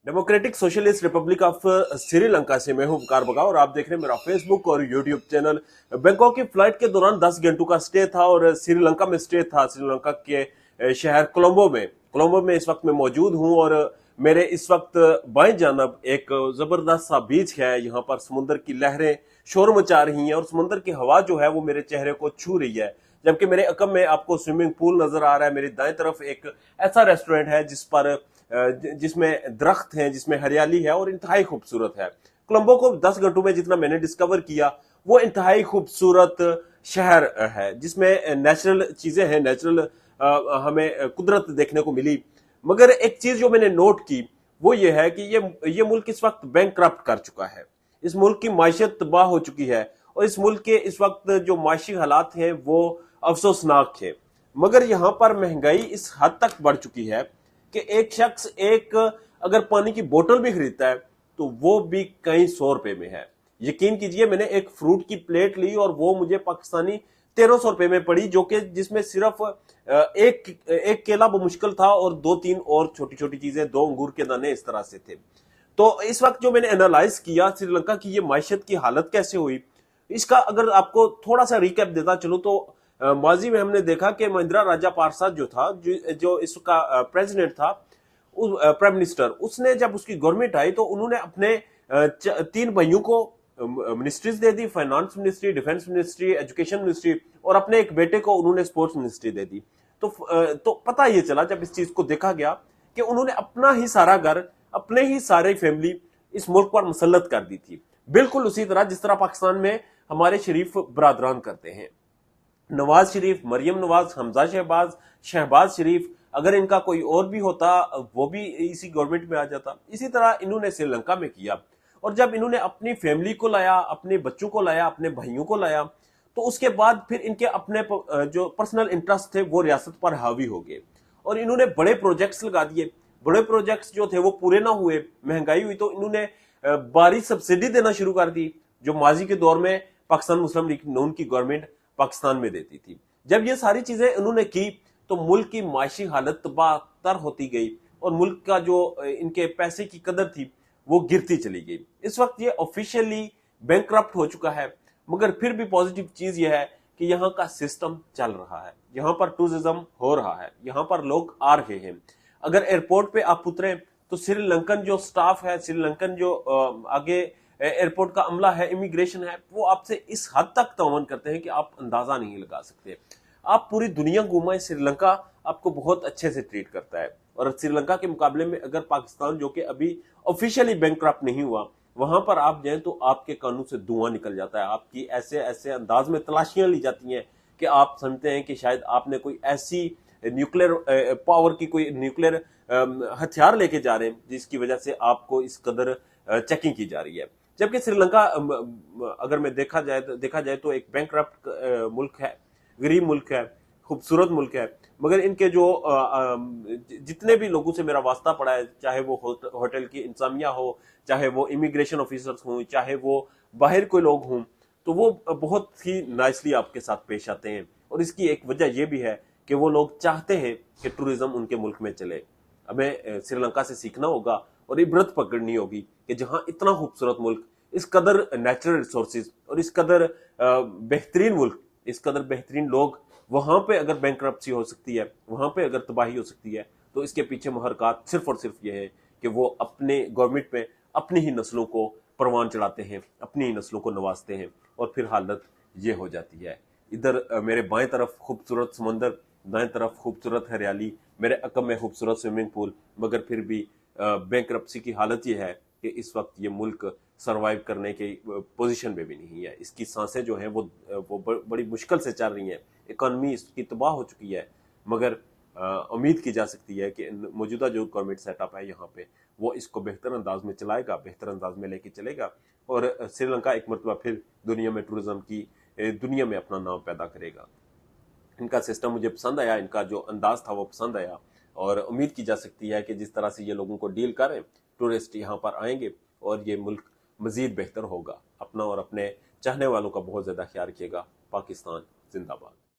Democratic socialist Republic of Sri Lanka से मैं हूं उपकार बगा और आप देख रहे हैं मेरा फेसबुक और यूट्यूब चैनल। बैंकॉक की फ्लाइट के दौरान 10 घंटों का स्टे था और श्रीलंका में स्टे था, श्रीलंका के शहर कोलंबो में इस वक्त मैं मौजूद हूं और मेरे इस वक्त बाएं जानब एक जबरदस्त सा बीच है। यहाँ पर समुद्र की लहरें शोर मचा रही हैं और समुद्र की हवा जो है वो मेरे चेहरे को छू रही है, जबकि मेरे अकब में आपको स्विमिंग पूल नजर आ रहा है। मेरी दाएं तरफ एक ऐसा रेस्टोरेंट है जिसमें दरख्त हैं, जिसमें हरियाली है और इंतहाई खूबसूरत है। कोलंबो को 10 घंटों में जितना मैंने डिस्कवर किया वो इंतहाई खूबसूरत शहर है, जिसमें नेचुरल चीजें हैं, नेचुरल हमें कुदरत देखने को मिली। मगर एक चीज जो मैंने नोट की वो ये है कि ये मुल्क इस वक्त बैंकक्रप्ट कर चुका है। इस मुल्क की माइशत तबाह हो चुकी है और इस मुल्क के इस वक्त जो माशी हालात हैं वो अफसोसनाक है। मगर यहां पर महंगाई इस हद तक बढ़ चुकी है कि एक शख्स अगर पानी की बोतल भी खरीदता है तो वो भी कई 100 रुपए में है। यकीन कीजिए, मैंने एक फ्रूट की प्लेट ली और वो मुझे पाकिस्तानी 1300 रुपए में पड़ी, जो कि जिसमें सिर्फ एक केला मुश्किल था और 2-3 और छोटी छोटी चीजें, 2 अंगूर के दाने इस तरह से थे। तो इस वक्त जो मैंने एनालाइज किया श्रीलंका की ये माइशत की हालत कैसे हुई, इसका अगर आपको थोड़ा सा रिकैप देता चलो तो माजी में हमने देखा कि महिंद्रा राजापाक्सा जो था, जो इसका प्रेसिडेंट था, प्राइम मिनिस्टर, उसने जब उसकी गवर्नमेंट आई तो उन्होंने अपने 3 भाइयों को मिनिस्ट्रीज दे दी, finance ministry, defence ministry, education ministry, और अपने एक बेटे को उन्होंने स्पोर्ट्स मिनिस्ट्री दे दी। तो पता ये चला जब इस चीज को देखा गया कि उन्होंने अपना ही सारा घर, अपने ही सारी फैमिली इस मुल्क पर मुसल्लत कर दी थी, बिल्कुल उसी तरह जिस तरह पाकिस्तान में हमारे शरीफ बरादरान करते हैं। नवाज शरीफ, मरियम नवाज, हमजा शहबाज शरीफ, अगर इनका कोई और भी होता वो भी इसी गवर्नमेंट में आ जाता। इसी तरह इन्होंने श्रीलंका में किया और जब इन्होंने अपनी फैमिली को लाया, अपने बच्चों को लाया, अपने भाइयों को लाया, तो उसके बाद फिर इनके अपने जो पर्सनल इंटरेस्ट थे वो रियासत पर हावी हो गए और इन्होंने बड़े प्रोजेक्ट्स लगा दिए। बड़े प्रोजेक्ट्स जो थे वो पूरे ना हुए, महंगाई हुई तो इन्होंने बारी सब्सिडी देना शुरू कर दी, जो माजी के दौर में पाकिस्तान मुस्लिम लीग नून की गवर्नमेंट पाकिस्तान में देती थी। जब ये सारी चीजें इन्होंने की तो मुल्क की माशी हालत तबाह होती गई और मुल्क का जो इनके पैसे की कदर थी वो गिरती चली गई। इस वक्त ये ऑफिशियली बैंकक्रप्ट हो चुका है, मगर फिर भी पॉजिटिव चीज ये है कि यहाँ का सिस्टम चल रहा है, यहाँ पर टूरिज्म हो रहा है, यहाँ पर लोग आ रहे हैं। अगर एयरपोर्ट पे आप उतरे तो श्रीलंकन जो स्टाफ है, श्रीलंकन जो आगे एयरपोर्ट का अमला है, इमिग्रेशन है, वो आपसे इस हद तक तावन करते हैं कि आप अंदाजा नहीं लगा सकते। आप पूरी दुनिया घुमाएं, श्रीलंका आपको बहुत अच्छे से ट्रीट करता है। और श्रीलंका के मुकाबले में अगर पाकिस्तान, जो कि अभी ऑफिशियली बैंकक्रप्ट नहीं हुआ, वहां पर आप जाएं तो आपके कानों से धुआं निकल जाता है। आपकी ऐसे ऐसे अंदाज में तलाशियां ली जाती हैं कि आप समझते हैं कि शायद आपने कोई ऐसी न्यूक्लियर पावर की, कोई न्यूक्लियर हथियार लेके जा रहे हैं जिसकी वजह से आपको इस कदर चेकिंग की जा रही है। जबकि श्रीलंका अगर मैं देखा जाए तो एक बैंकक्रप्ट मुल्क है, गरीब मुल्क है, खूबसूरत मुल्क है, मगर इनके जो जितने भी लोगों से मेरा वास्ता पड़ा है, चाहे वो होटल की इंतजामिया हो, चाहे वो इमिग्रेशन ऑफिसर्स हों, चाहे वो बाहर कोई लोग हों, तो वो बहुत ही नाइसली आपके साथ पेश आते हैं। और इसकी एक वजह यह भी है कि वो लोग चाहते हैं कि टूरिज्म उनके मुल्क में चले। हमें श्रीलंका से सीखना होगा और इबरत पकड़नी होगी कि जहां इतना खूबसूरत मुल्क, इस कदर नेचुरल रिसोर्सेज और इस कदर बेहतरीन मुल्क, इस कदर बेहतरीन लोग, वहां पे अगर बैंकक्रप्सी हो सकती है, वहां पे अगर तबाही हो सकती है, तो इसके पीछे मुहरकात सिर्फ और सिर्फ ये है कि वो अपने गवर्नमेंट में अपनी ही नस्लों को परवान चढ़ाते हैं, अपनी ही नस्लों को नवाजते हैं और फिर हालत ये हो जाती है। इधर मेरे बाएं तरफ खूबसूरत समंदर, दाएं तरफ खूबसूरत हरियाली, मेरे अकब में खूबसूरत स्विमिंग पूल, मगर फिर भी बैंकक्रप्सी की हालत ये है कि इस वक्त ये मुल्क सरवाइव करने के पोजीशन में भी नहीं है। इसकी सांसें जो हैं वो बड़ी मुश्किल से चल रही हैं, इकॉनमी इसकी तबाह हो चुकी है। मगर उम्मीद की जा सकती है कि मौजूदा जो गवर्नमेंट सेटअप है यहाँ पे, वो इसको बेहतर अंदाज में चलाएगा, बेहतर अंदाज में लेके चलेगा और श्रीलंका एक मरतबा फिर दुनिया में टूरिज्म की दुनिया में अपना नाम पैदा करेगा। इनका सिस्टम मुझे पसंद आया, इनका जो अंदाज था वो पसंद आया और उम्मीद की जा सकती है कि जिस तरह से ये लोगों को डील करें, टूरिस्ट यहाँ पर आएंगे और ये मुल्क मजीद बेहतर होगा। अपना और अपने चाहने वालों का बहुत ज्यादा ख्याल रखिएगा। पाकिस्तान जिंदाबाद।